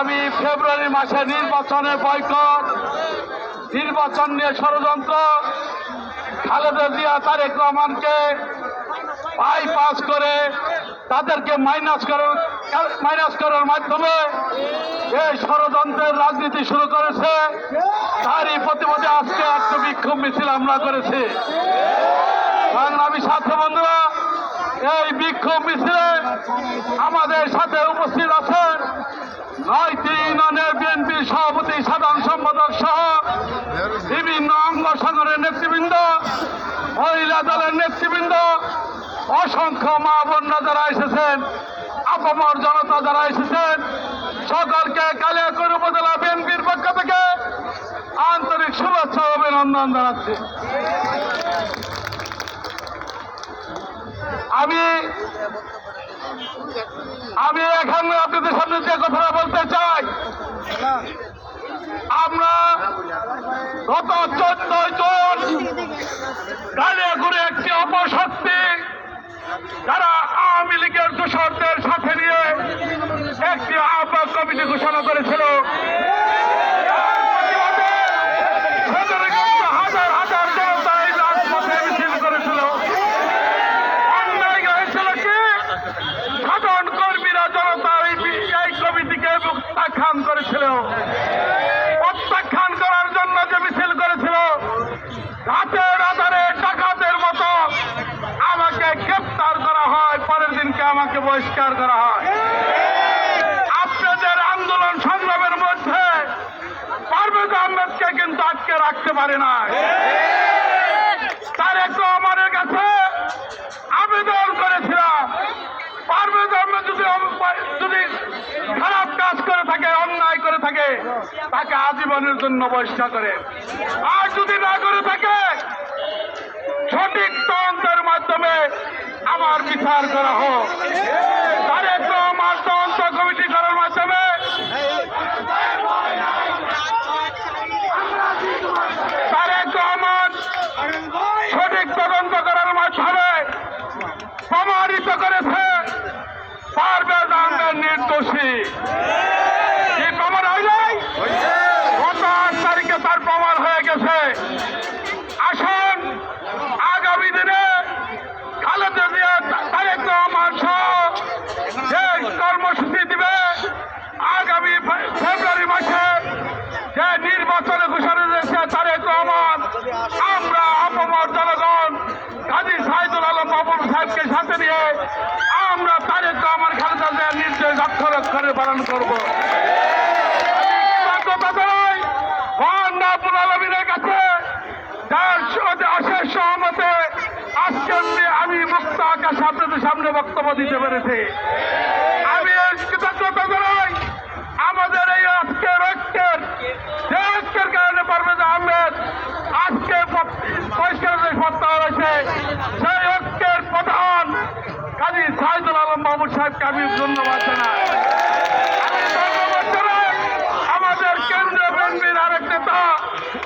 আগামী ফেব্রুয়ারি মাসে নির্বাচনে বয়কট, নির্বাচন নিয়ে ষড়যন্ত্র, খালেদা জিয়া তারেক রহমানকে বাইপাস করে তাদেরকে মাইনাস করার মাধ্যমে এই ষড়যন্ত্রের রাজনীতি শুরু করেছে। তারই প্রতিবাদে আজকে একটা বিক্ষোভ মিছিল আমরা করেছি। সংগ্রামী ছাত্র বন্ধুরা, এই বিক্ষোভ মিছিলে আমাদের সাথে উপস্থিত আছেন 9টি ইউনিয়নের বিএনপির সভাপতি, সাধারণ সম্পাদক সহ বিভিন্ন অঙ্গ সংগঠনের নেতৃবৃন্দ, মহিলা দলের নেতৃবৃন্দ, অসংখ্য মা বোনরা যারা এসেছেন, আপামর জনতা যারা এসেছেন, সকলকে কালিয়াকৈর উপজেলা বিএনপির পক্ষ থেকে আন্তরিক শুভেচ্ছা ও অভিনন্দন জানাচ্ছি। আমি এখানে আপনাদের সামনে যে কথাটা বলতে চাই, আমরা গত 14 জুন কালিয়াকৈরে একটি অপশক্তি যারা আওয়ামী লীগের দোসরদের সাথে নিয়ে একটি আহ্বায়ক কমিটি ঘোষণা করেছিল। হাজার হাজার জনতা এই রাজপথে মিছিল করেছিল। অন্যায় হয়েছিল কি, সাধারণ কর্মীরা জনতা এই কমিটিকে প্রত্যাখ্যান করেছিল। প্রত্যাখ্যান করার জন্য যে মিছিল করেছিল, রাতের আধারে ডাকাতের মতো আমাকে গ্রেপ্তার করা হয়, পরের দিনকে আমাকে বহিষ্কার করা হয়। আপনাদের আন্দোলন সংগ্রামের মধ্যে পারভেজ আহমেদকে কিন্তু আটকে রাখতে পারে না। তারেক রহমানের কাছে আবেদন করেছিলাম, পারভেজ আহমেদ যদি খারাপ কাজ করে থাকে, অন্যায় করে থাকে, তাকে আজীবনের জন্য বহিষ্কার করে, আর যদি না করে থাকে সঠিক তদন্তের মাধ্যমে আমার বিচার করা হোক। তারেক রহমান তদন্ত কমিটি করার মাধ্যমে তারেক রহমান সঠিক তদন্ত করার মাধ্যমে প্রমাণিত করেছে পারভেজ আহমেদ নির্দোষী। কি প্রমাণ হয় নাই? গত 8 তারিখে তার প্রমাণ হয়ে গেছে। আসুন আগামী দিনে খালেদা জিয়া তারেক রহমান সহ যে কর্মসূচি দিবে, আগামী ফেব্রুয়ারি মাসে যে নির্বাচনে ঘোষণা দিয়েছে তারেক রহমান, আমরা আপামর জনগণ কাজী সাইদুল আলম বাবুল সাহেবকে সাথে নিয়ে আমরা তারেক রহমান খালেদা জিয়ার নির্দেশ অক্ষরে অক্ষরে পালন করবো। আলমিনের কাছে অশেষ সহমতে আজকে আমি মুক্ত আকাশে আপনাদের সামনে বক্তব্য দিতে পেরেছি। আমি কৃতজ্ঞতা জানাই আমাদের এই আজকের ঐক্যের কারণে পারভেজ আহমেদ আজকে পরিষ্কার প্রত্যাহার হয়েছে। সেই ঐক্যের প্রধান কাজী সাইদুল আলম বাবুল সাহেবকে আমি ধন্যবাদ জানাই। আমি ধন্যবাদ জানাই আমাদের কেন্দ্রীয় বিএনপির আরেক নেতা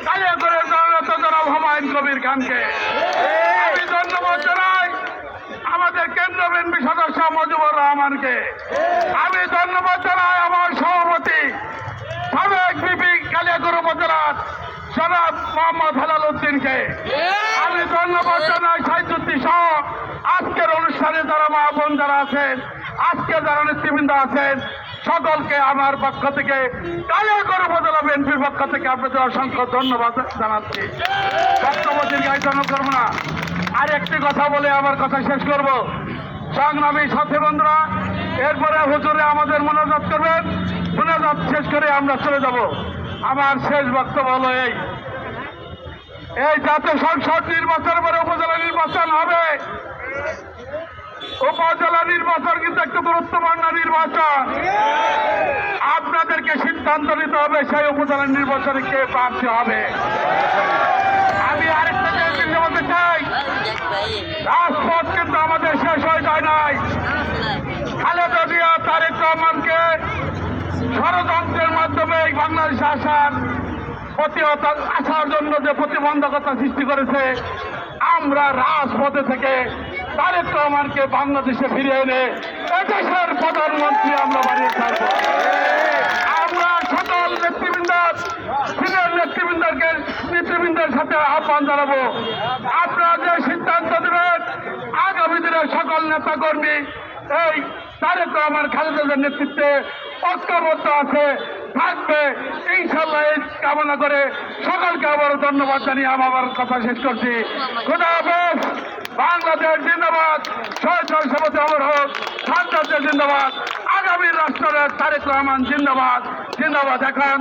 কালিয়াকৈরের জননেতা জনাব হুমায়ুন কবির খানকে। আমি ধন্যবাদ জানাই আমাদের কেন্দ্রীয় বিএনপি সদস্য মজিবুর রহমানকে। আমি ধন্যবাদ জানাই আমার সভাপতি সাবেক বিপি কালিয়াকৈর উপজেলার জনাব মোহাম্মদ হেলাল উদ্দিনকে। আমি ধন্যবাদ জানাই সাইদুদ্দিন সহ আজকের অনুষ্ঠানে যারা মা বোন যারা আছেন, আজকে যারা নেতৃবৃন্দ আছেন, সকলকে আমার পক্ষ থেকে কালিয়াকৈর উপজেলা বিএনপির পক্ষ থেকে আপনাদের অসংখ্য ধন্যবাদ জানাচ্ছি। বক্তব্য দীর্ঘায়িত করবো না, আর একটি কথা বলে আমার কথা শেষ করব। সংগ্রামী সাথী বন্ধুরা, এরপরে হুজুরে আমাদের মোনাজাত করবেন, মোনাজাত শেষ করে আমরা চলে যাব। আমার শেষ বক্তব্য হলো এই জাতীয় সংসদ নির্বাচনের পরে উপজেলা নির্বাচন হবে। উপজেলা নির্বাচন কিন্তু একটু গুরুত্বপূর্ণ নির্বাচন। আপনাদেরকে সিদ্ধান্ত নিতে হবে সেই উপজেলা নির্বাচনে কে প্রার্থী হবে। আমি আরেকটা জিনিস বলতে চাই, রাজপথ কিন্তু আমাদের শেষ হয়ে যায় নাই। খালেদা জিয়া তারেক রহমানকে ষড়যন্ত্রের মাধ্যমে এই বাংলাদেশে আসার জন্য যে প্রতিবন্ধকতা সৃষ্টি করেছে, আমরা রাজপথে থেকে তারেক রহমানকে বাংলাদেশে ফিরিয়ে এনে এদেশের প্রধানমন্ত্রী আমরা বানিয়ে ছাড়ব। সিনিয়র নেতৃবৃন্দের সাথে আহ্বান জানাবো, আপনারা যে সিদ্ধান্ত দেবেন আগামী দিনে সকল নেতা কর্মী এই তারেক রহমান খালেদাদের নেতৃত্বে ঐক্যবদ্ধ আছে, থাকবে ইনশাল্লাহ। এই কামনা করে সকলকে আবারও ধন্যবাদ জানিয়ে আমার কথা শেষ করছি। খোদা হাফেজ। বাংলাদেশ জিন্দাবাদ, শহীদ সভাপতি অমর হোক, ছাত্রদের জিন্দাবাদ, আগামী রাষ্ট্রের তারেক রহমান জিন্দাবাদ। জিন্দাবাদ। এখন